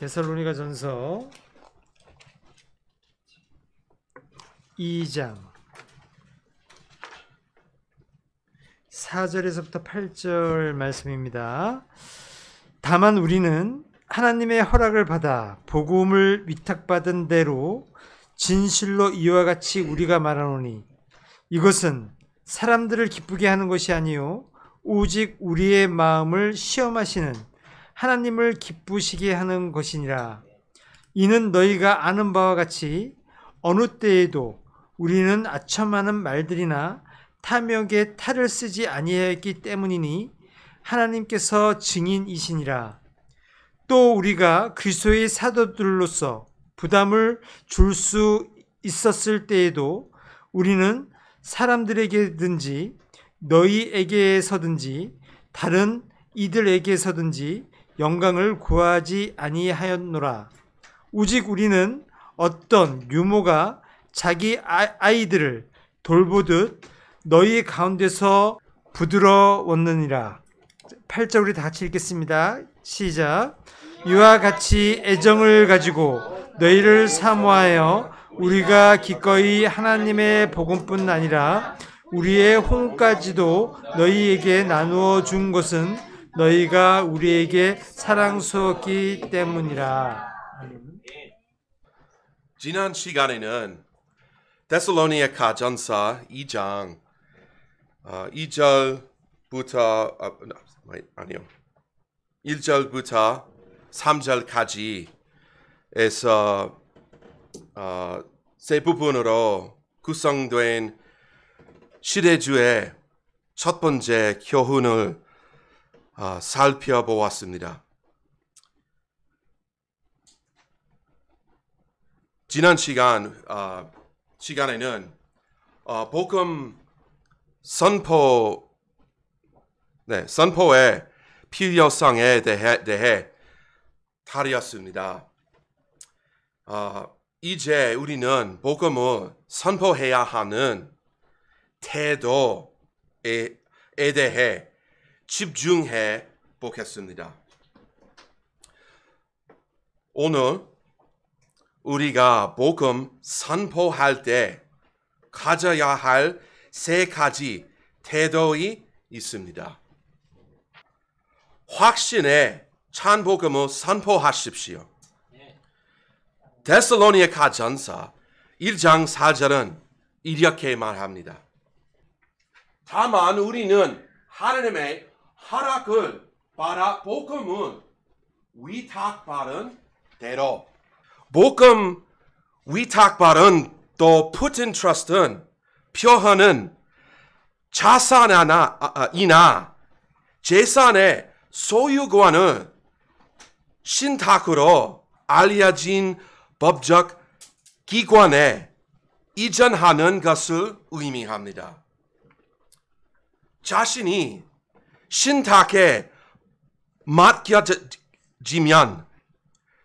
데살로니가전서 2장 4절에서부터 8절 말씀입니다. 다만 우리는 하나님의 허락을 받아 복음을 위탁받은 대로 진실로 이와 같이 우리가 말하노니 이것은 사람들을 기쁘게 하는 것이 아니요 오직 우리의 마음을 시험하시는 하나님을 기쁘시게 하는 것이니라. 이는 너희가 아는 바와 같이 어느 때에도 우리는 아첨하는 말들이나 탐욕에 탈을 쓰지 아니하였기 때문이니 하나님께서 증인이시니라. 또 우리가 그리스도의 사도들로서 부담을 줄 수 있었을 때에도 우리는 사람들에게든지 너희에게서든지 다른 이들에게서든지 영광을 구하지 아니하였노라. 오직 우리는 어떤 유모가 자기 아이들을 돌보듯 너희 가운데서 부드러웠느니라. 8절 우리 다 같이 읽겠습니다. 시작. 이와 같이 애정을 가지고 너희를 사모하여 우리가 기꺼이 하나님의 복음뿐 아니라 우리의 혼까지도 너희에게 나누어 준 것은 너희가 우리에게 사랑스럽기 때문이라. 지난 시간에는 데살로니가 전서 2장 2절부터 1절부터 3절까지에서 세 부분으로 구성된 시대주의 첫 번째 교훈을 살펴보았습니다. 지난 시간에는 복음 선포의 필요성에 대해 다루었습니다. 이제 우리는 복음을 선포해야 하는 태도에 대해 집중해 보겠습니다. 오늘 우리가 복음 선포할 때 가져야 할 세 가지 태도가 있습니다. 확신의 찬복음을 선포하십시오. 데살로니가 전서 1장 4절은 이렇게 말합니다. 다만 우리는 하나님의 허락을 받아 복음을 위탁받은 대로 복음 위탁받은 또 put in trust은 표현은 자산이나 재산의 소유권을 신탁으로 알려진 법적 기관에 이전하는 것을 의미합니다. 자신이 신탁에 맡겨지면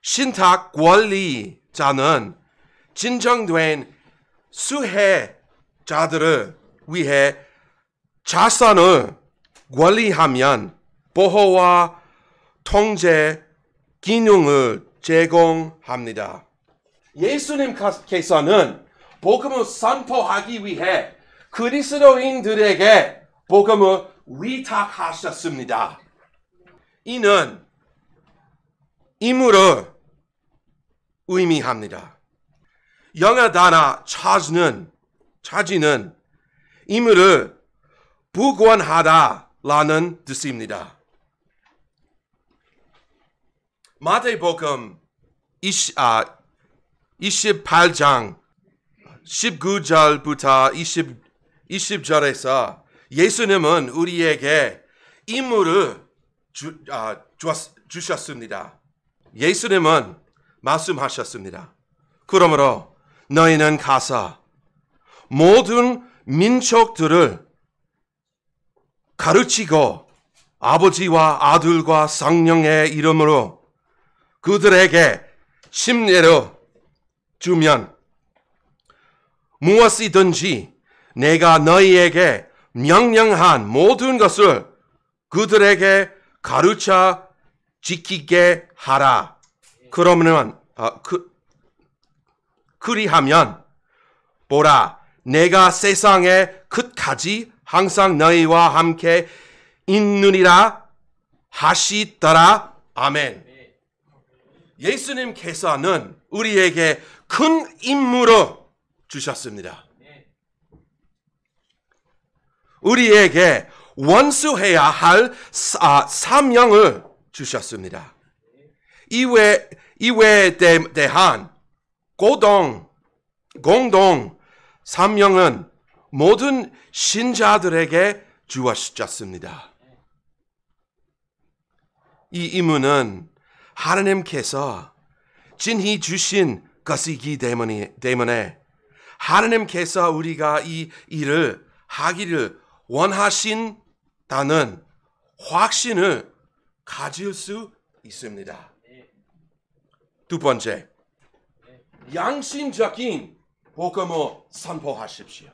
신탁 관리자는 진정된 수혜자들을 위해 자산을 관리하면 보호와 통제 기능을 제공합니다. 예수님께서는 복음을 선포하기 위해 그리스도인들에게 복음을 위탁하셨습니다. 이는 임무를 의미합니다. 영어 단어 차지는 임무를 부관하다라는 뜻입니다. 마태복음 28장 19절부터 20절에서 예수님은 우리에게 임무를 주셨습니다. 예수님은 말씀하셨습니다. 그러므로 너희는 가서 모든 민족들을 가르치고 아버지와 아들과 성령의 이름으로 그들에게 심례를 주면 무엇이든지 내가 너희에게 명령한 모든 것을 그들에게 가르쳐 지키게 하라. 그러면 그리하면 보라 내가 세상의 끝까지 항상 너희와 함께 있느니라 하시더라. 아멘. 예수님께서는 우리에게 큰 임무를 주셨습니다. 우리에게 원수해야 할 사명을 주셨습니다. 이외에 대한 공동 사명은 모든 신자들에게 주어졌습니다. 이 임무는 하나님께서 진히 주신 것이기 때문에 하나님께서 우리가 이 일을 하기를 원하신다는 확신을 가질 수 있습니다. 두 번째, 양심적인 복음을 선포하십시오.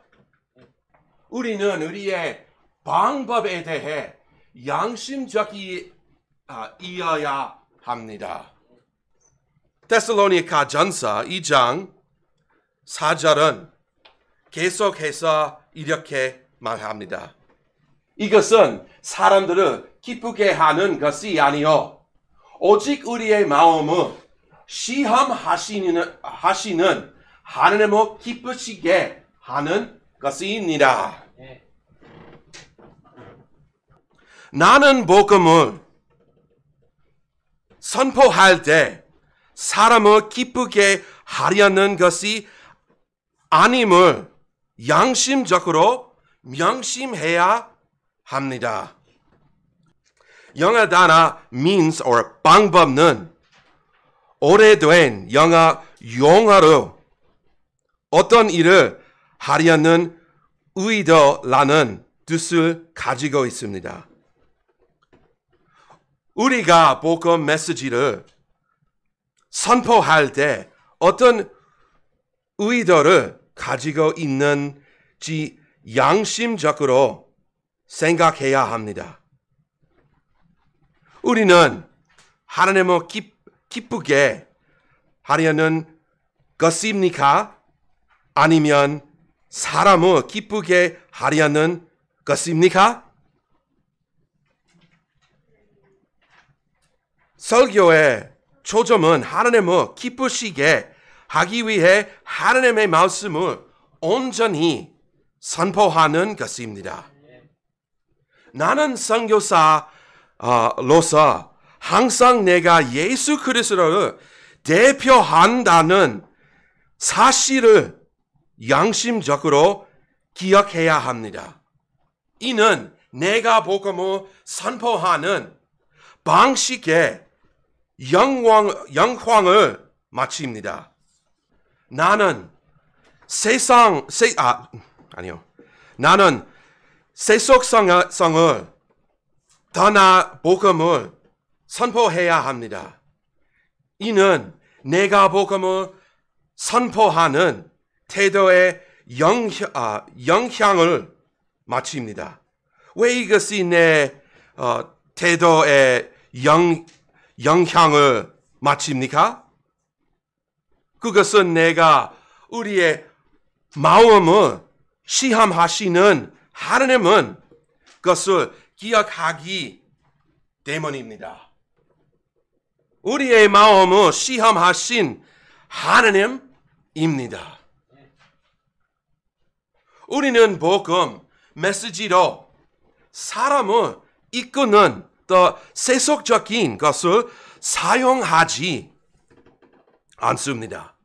우리는 우리의 방법에 대해 양심적이어야 합니다. 데살로니가 전서 2장 4절은 계속해서 이렇게 말합니다. 이것은 사람들을 기쁘게 하는 것이 아니요 오직 우리의 마음을 시험하시는 하나님을 기쁘시게 하는 것이니라. 나는 복음을 선포할 때 사람을 기쁘게 하려는 것이 아님을 양심적으로 명심해야 합니다. 영어 단어 means or 방법은 오래된 영어 용어로 어떤 일을 하려는 의도라는 뜻을 가지고 있습니다. 우리가 복음 메시지를 선포할 때 어떤 의도를 가지고 있는지 양심적으로 생각해야 합니다. 우리는 하나님을 기쁘게 하려는 것입니까? 아니면 사람을 기쁘게 하려는 것입니까? 설교의 초점은 하나님을 기쁘시게 하기 위해 하나님의 말씀을 온전히 선포하는 것입니다. 나는 선교사로서 항상 내가 예수 그리스도를 대표한다는 사실을 양심적으로 기억해야 합니다. 이는 내가 복음을 선포하는 방식에 영광을 마칩니다. 나는 나는 세속성을 떠나 복음을 선포해야 합니다. 이는 내가 복음을 선포하는 태도의 영향을 마칩니다. 왜 이것이 내 태도의 영향을 마칩니까? 그것은 내가 우리의 마음을 시험하시는 하나님은 그것을 기억하기 때문입니다. 우리의 마음을 시험하신 하나님입니다. 우리는 복음 메시지로 사람을 이끄는 더 세속적인 것을 사용하지 않습니다.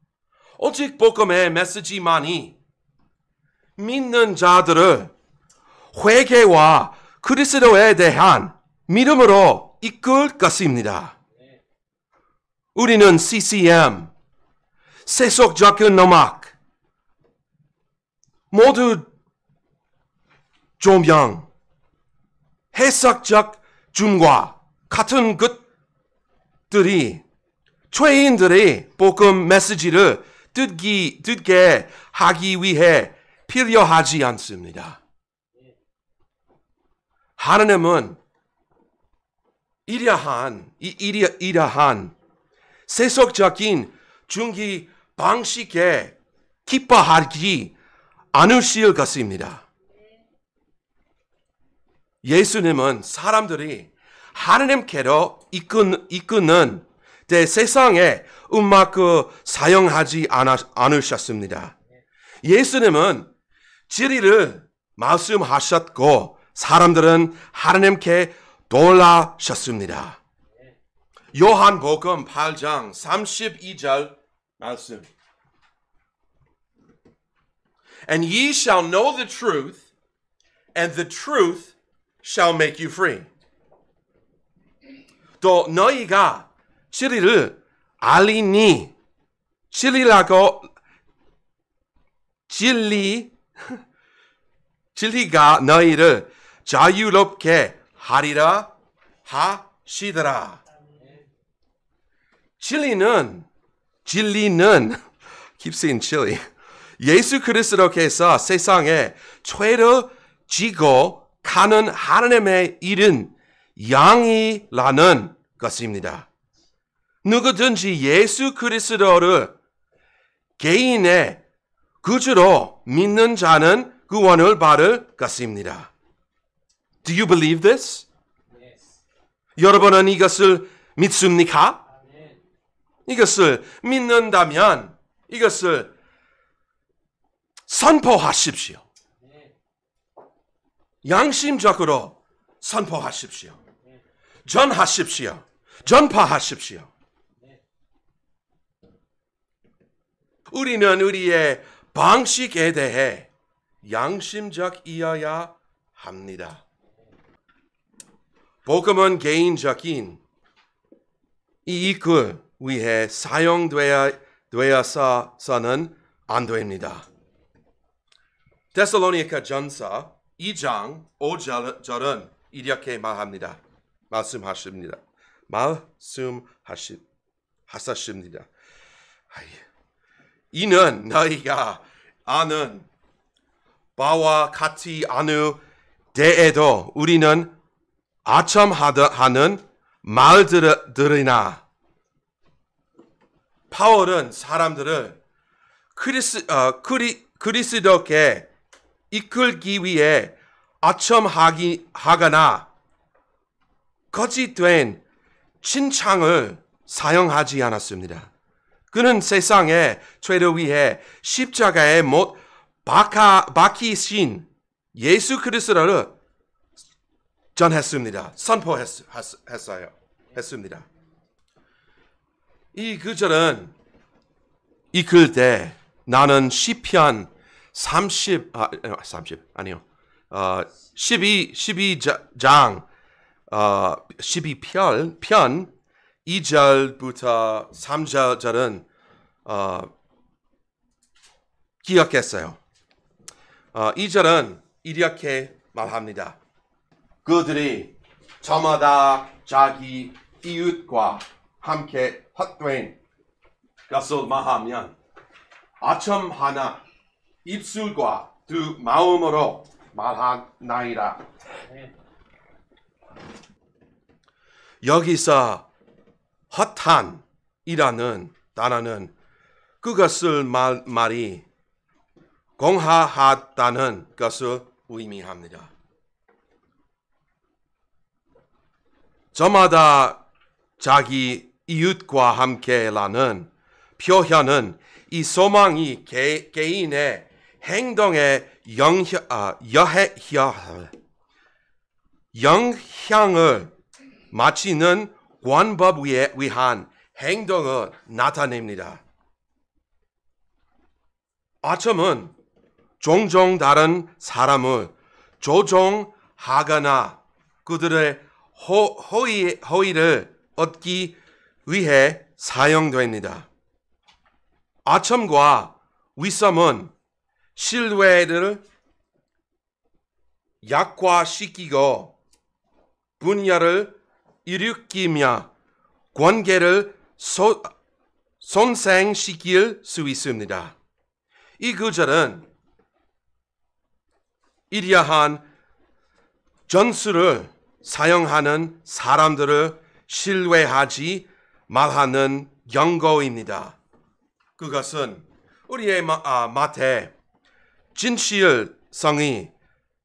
오직 복음의 메시지만이 믿는 자들을 회개와 그리스도에 대한 믿음으로 이끌 것입니다. 우리는 CCM, 세속적인 음악, 모두 조명, 해석적 줌과 같은 것들이 죄인들이 복음 메시지를 듣게 하기 위해 필요하지 않습니다. 하나님은 이러한 세속적인 중기 방식에 기뻐하지 않으실 것입니다. 예수님은 사람들이 하나님께로 이끄는 때 세상에 음악을 사용하지 않으셨습니다. 예수님은 진리를 말씀하셨고 사람들은 하나님께 돌아섰습니다. 요한복음 8장 32절 말씀. And ye shall know the truth, and the truth shall make you free. 또 너희가 진리를 알리니 진리가 너희를 자유롭게 하리라 하시더라. 진리는 keep saying chili. 예수 그리스도께서 세상에 죄를 지고 가는 하나님의 일은 양이라는 것입니다. 누구든지 예수 그리스도를 개인의 구주로 믿는 자는 구원을 받을 것입니다. Do you believe this? Yes. 여러분은 이것을 믿습니까? Amen. 이것을 믿는다면 이것을 선포하십시오. Amen. 양심적으로 선포하십시오. Amen. 전하십시오. 전파하십시오. Amen. 우리는 우리의 방식에 대해 양심적이어야 합니다. 복음은 개인적인 이익을 위해 사용되어서는 안 됩니다. 데살로니가 전서 2장 5절은 이렇게 말씀하십니다. 이는 너희가 아는 바와 같이 아는 데에도 우리는 아첨하는 말들이나 바울은 사람들을 그리스도께 이끌기 위해 아첨하거나 거짓된 칭찬을 사용하지 않았습니다. 그는 세상의 죄를 위해 십자가에 못 박히신 예수 그리스도를 전했습니다. 선포했습니다. 이 구절은 읽을 때 나는 시편 12장 12편 2절부터 3절은 기억했어요. 2절은 이렇게 말합니다. 그들이 저마다 자기 이웃과 함께 헛된 것을 말하면 아첨하나 입술과 두 마음으로 말하나이다. 여기서 헛한이라는 단어는 그것을 말이 공하하다는 것을 의미합니다. 저마다 자기 이웃과 함께라는 표현은 이 소망이 개인의 행동에 영향을 마치는 관법에 위한 행동을 나타냅니다. 아첨은 종종 다른 사람을 조종하거나 그들의 호의를 얻기 위해 사용됩니다. 아첨과 위선은 신뢰를 약화시키고 분열을 일으키며 관계를 손상시킬 수 있습니다. 이 구절은 이러한 전술을 사용하는 사람들을 신뢰하지 말라는 경고입니다. 그것은 우리의 마태 진실성이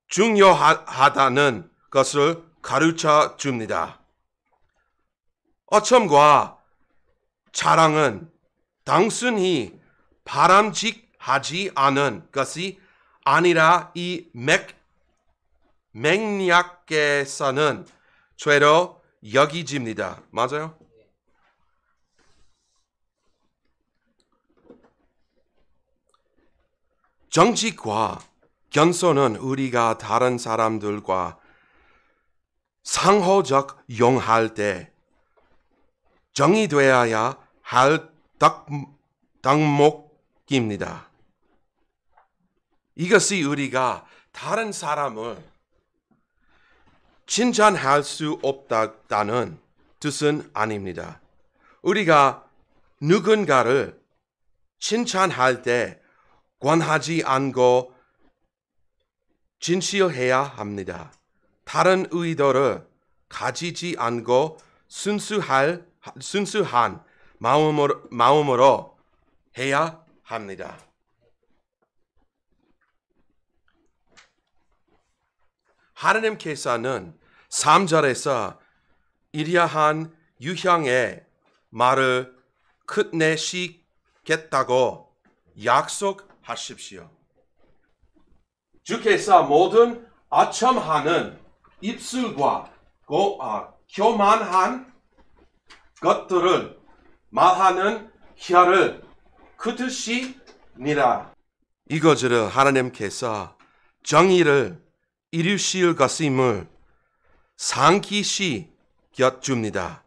중요하다는 것을 가르쳐 줍니다. 어첨과 자랑은 단순히 바람직하지 않은 것이 아니라 이 맥락에서는 죄로 여기집니다. 맞아요? 정직과 겸손은 우리가 다른 사람들과 상호적 용할 때 정의되어야 할 덕목입니다. 이것이 우리가 다른 사람을 칭찬할 수 없다는 뜻은 아닙니다. 우리가 누군가를 칭찬할 때 권하지 않고 진실해야 합니다. 다른 의도를 가지지 않고 순수한 마음으로 해야 합니다. 하나님께서는 3절에서 이러한 유형의 말을 끝내시겠다고 약속하십시오. 주께서 모든 어첨하는 입술과 교만한 것들을 말하는 혀를 끊으시니라. 이것을 하나님께서 정의를 이루실 것임을 상기시켜줍니다.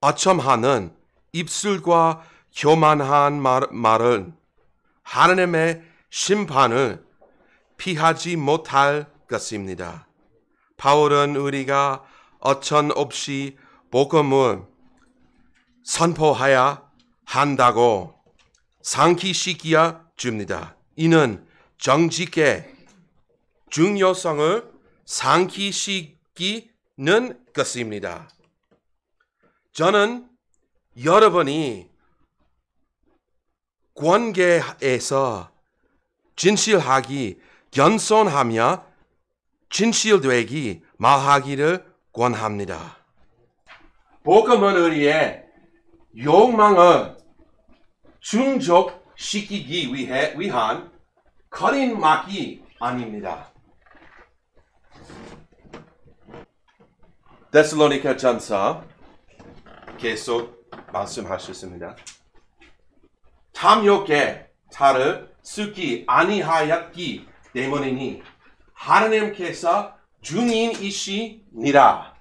어첨하는 입술과 교만한 말은 하나님의 심판을 피하지 못할 것입니다. 바울은 우리가 어천 없이 복음을 선포해야 한다고 상기시켜 줍니다. 이는 정직의 중요성을 상기시키는 것입니다. 저는 여러분이 관계에서 진실하기, 겸손하며 진실되기 말하기를 권합니다. 복음은 우리의 욕망을 충족시키기 위한 거린막이 아닙니다. 데살로니가 전서 계속 말씀하셨습니다. 탐욕의 탈을 쓰기 아니하였기 때문이니 하나님께서 증인이시니라.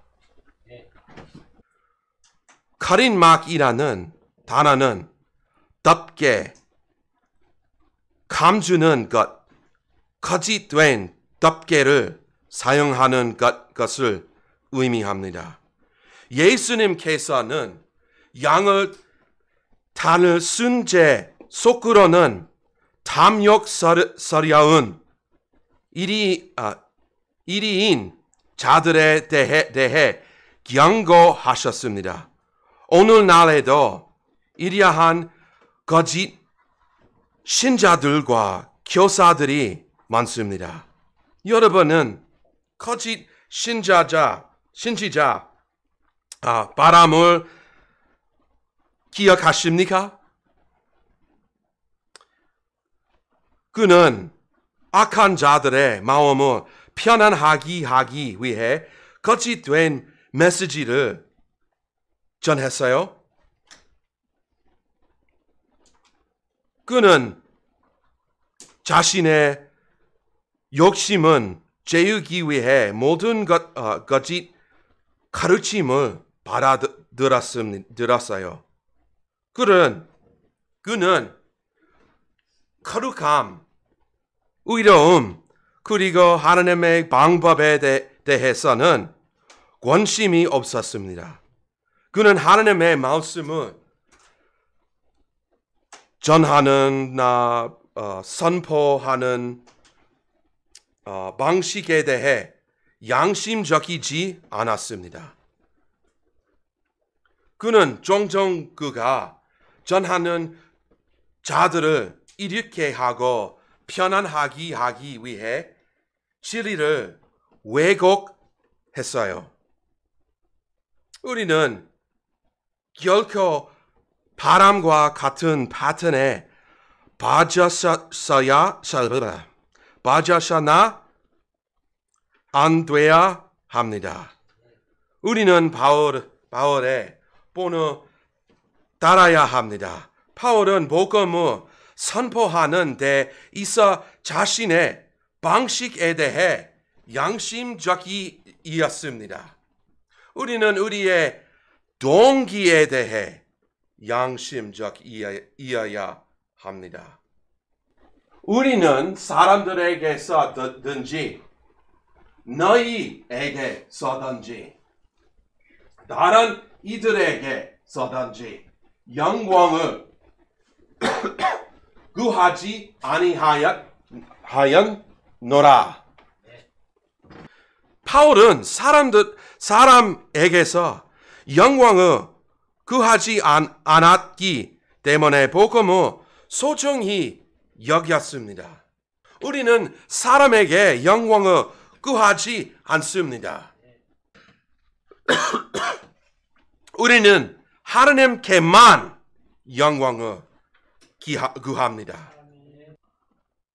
거린막이라는 단어는 덮개, 감추는 것, 거짓된 덮개를 사용하는 것을 의미합니다. 예수님께서는 양을 단을 쓴 채 속으로는 탐욕스러운 이리인 자들에 대해 경고하셨습니다. 오늘날에도 이러한 거짓 신자들과 교사들이 많습니다. 여러분은 거짓 신지자 바람을 기억하십니까? 그는 악한 자들의 마음을 편안하게 하기 위해 거짓된 메시지를 전했어요. 그는 자신의 욕심은 채우기 위해 모든 거짓 가르침을 받아들었어요. 그는 거룩함, 의로움, 그리고 하나님의 방법에 대해서는 관심이 없었습니다. 그는 하나님의 말씀을 전하는 선포하는 방식에 대해 양심적이지 않았습니다. 그는 종종 그가 전하는 자들을 이렇게 하고 편안하게 하기 위해 진리를 왜곡했어요. 우리는 결코 바람과 같은 패턴에 빠져서나 안 돼야 합니다. 우리는 바울의 본을 따라야 합니다. 바울은 복음을 선포하는 데 있어 자신의 방식에 대해 양심적이었습니다. 우리는 우리의 동기에 대해 양심적이어야 합니다. 우리는 사람들에게서든지 너희에게서든지 다른 이들에게서든지 영광을 구하지 아니하였노라. 바울은 사람에게서 영광을 구하지 않았기 때문에 복음을 소중히 여겼습니다. 우리는 사람에게 영광을 구하지 않습니다. 우리는 하나님께만 영광을 구합니다.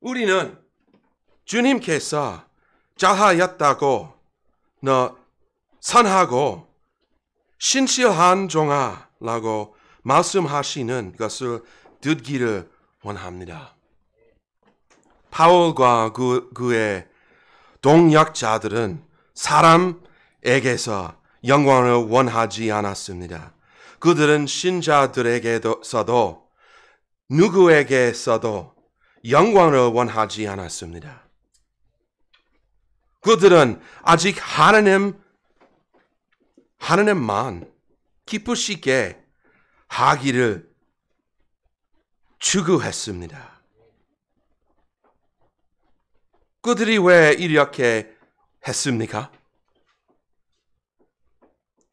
우리는 주님께서 잘하였다고 선하고 신실한 종아라고 말씀하시는 것을 듣기를 원합니다. 바울과 그의 동역자들은 사람에게서 영광을 원하지 않았습니다. 그들은 신자들에게서도 누구에게서도 영광을 원하지 않았습니다. 그들은 아직 하나님만 기쁘시게 하기를 추구했습니다. 그들이 왜 이렇게 했습니까?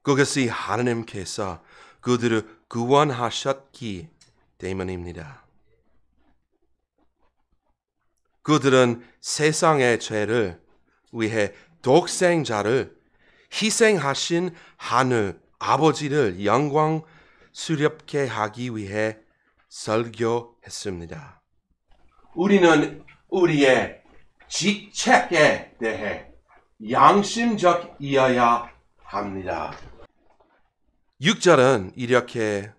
그것이 하나님께서 그들을 구원하셨기 때문입니다. 그들은 세상의 죄를 위해 독생자를 희생하신 하늘 아버지를 영광스럽게 하기 위해 설교했습니다. 우리는 우리의 직책에 대해 양심적이어야 합니다. 6절은 이렇게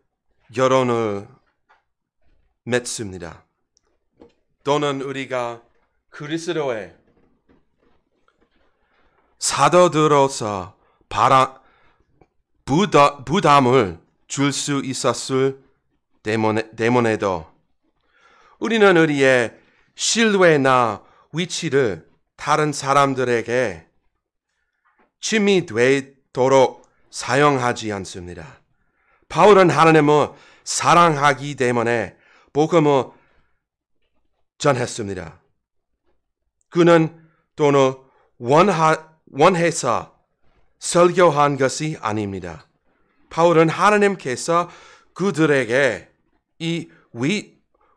결론을 맺습니다. 또는 우리가 그리스도의 사도들로서 부담을 줄 수 있었을 때문에도 우리는 우리의 신뢰나 위치를 다른 사람들에게 침이 되도록 사용하지 않습니다. 바울은 하나님을 사랑하기 때문에 복음을 전했습니다. 그는 또는 원해서 설교한 것이 아닙니다. 바울은 하나님께서 그들에게 이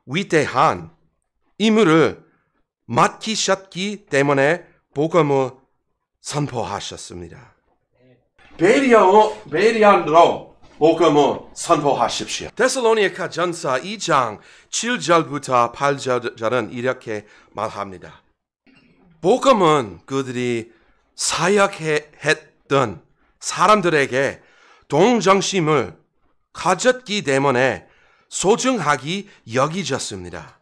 위대한 임무를 맡기셨기 때문에 복음을 선포하셨습니다. 배려로 복음을 선포하십시오. 데살로니가 전서 2장 7절부터 8절은 이렇게 말합니다. 복음은 그들이 사역했던 사람들에게 동정심을 가졌기 때문에 소중하게 여기졌습니다.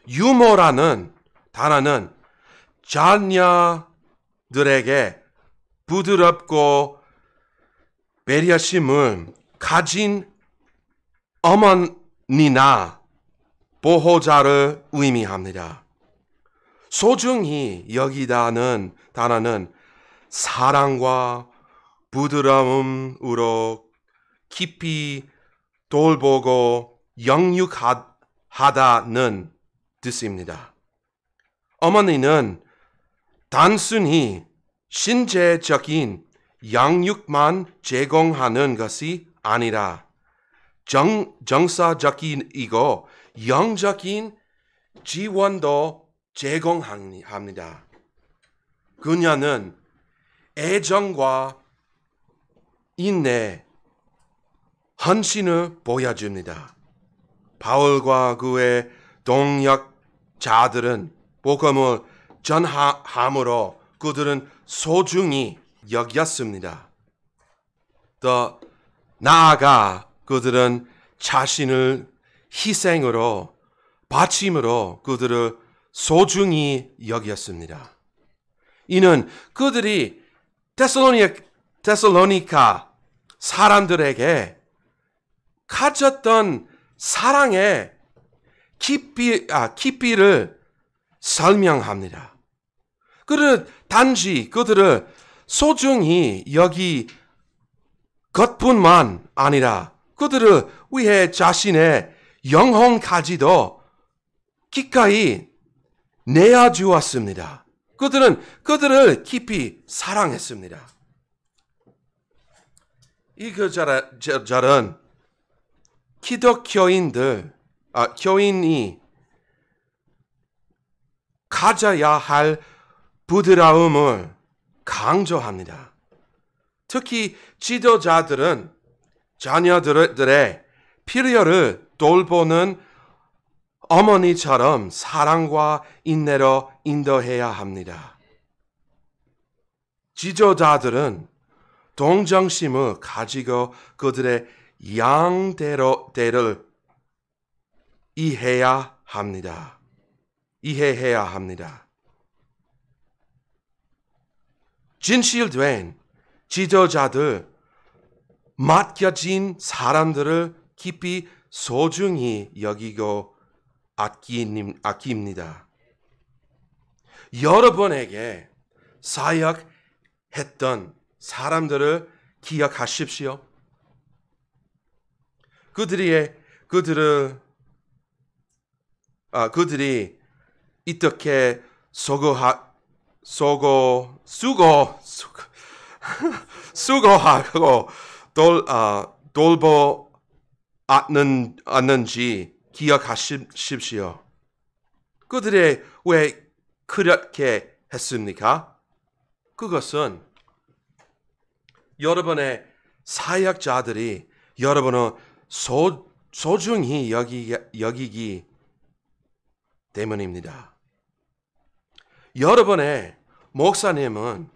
유모라는 단어는 자녀들에게 부드럽고 배려심을 가진 어머니나 보호자를 의미합니다. 소중히 여기다는 단어는 사랑과 부드러움으로 깊이 돌보고 영육하다는 뜻입니다. 어머니는 단순히 신체적인 양육만 제공하는 것이 아니라 정서적이고 영적인 지원도 제공합니다. 그녀는 애정과 인내, 헌신을 보여줍니다. 바울과 그의 동역자들은 복음을 전함으로 그들은 소중히 여겼습니다. 더 나아가 그들은 자신을 희생으로 바침으로 그들을 소중히 여겼습니다. 이는 그들이 데살로니가 사람들에게 가졌던 사랑의 깊이를 설명합니다. 그들은 단지 그들을 소중히 여기 것뿐만 아니라 그들을 위해 자신의 영혼까지도 기꺼이 내어주었습니다. 그들은 그들을 깊이 사랑했습니다. 이 구절은 교인이 가져야 할 부드러움을 강조합니다. 특히 지도자들은 자녀들의 필요를 돌보는 어머니처럼 사랑과 인내로 인도해야 합니다. 지도자들은 동정심을 가지고 그들의 양대를 이해해야 합니다. 진실된 지도자들, 맡겨진 사람들을 깊이 소중히 여기고 아낍니다. 여러분에게 사역했던 사람들을 기억하십시오. 그들이 이렇게 수고하고 돌보았는지 기억하십시오. 그들이 왜 그렇게 했습니까? 그것은 여러분의 사역자들이 여러분을 소중히 여기기 때문입니다. 여러분의 목사님은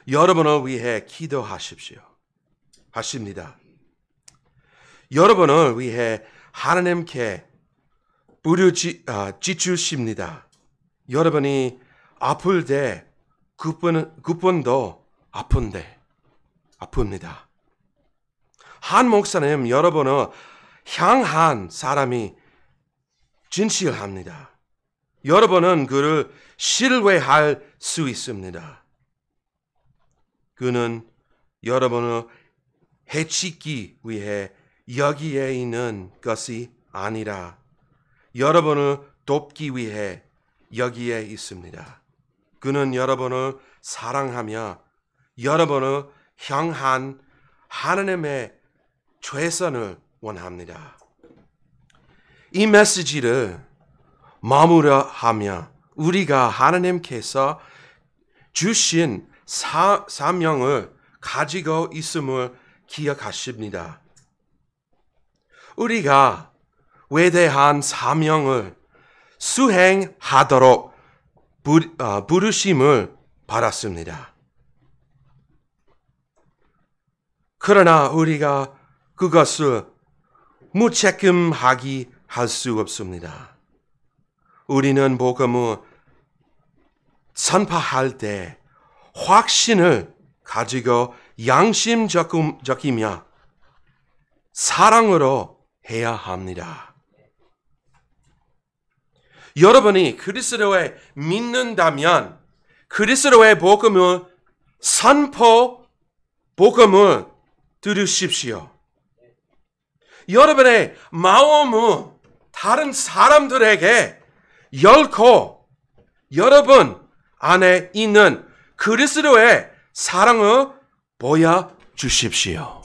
여러분을 위해 하십니다. 여러분을 위해 하나님께 부르짖으십니다. 여러분이 아플 때 그분도 아픕니다. 한 목사님 여러분을 향한 사람이 진실합니다. 여러분은 그를 신뢰할 수 있습니다. 그는 여러분을 해치기 위해 여기에 있는 것이 아니라 여러분을 돕기 위해 여기에 있습니다. 그는 여러분을 사랑하며 여러분을 향한 하나님의 최선을 원합니다. 이 메시지를 마무리하며 우리가 하나님께서 주신 사명을 가지고 있음을 기억하십니다. 우리가 위대한 사명을 수행하도록 부르심을 받았습니다. 그러나 우리가 그것을 무책임하게 할 수 없습니다. 우리는 복음을 선포할 때 확신을 가지고 양심적이며 사랑으로 해야 합니다. 여러분이 그리스도에 믿는다면 그리스도의 복음을 복음을 들으십시오. 여러분의 마음을 다른 사람들에게 열고 여러분 안에 있는 그리스도의 사랑을 보여주십시오.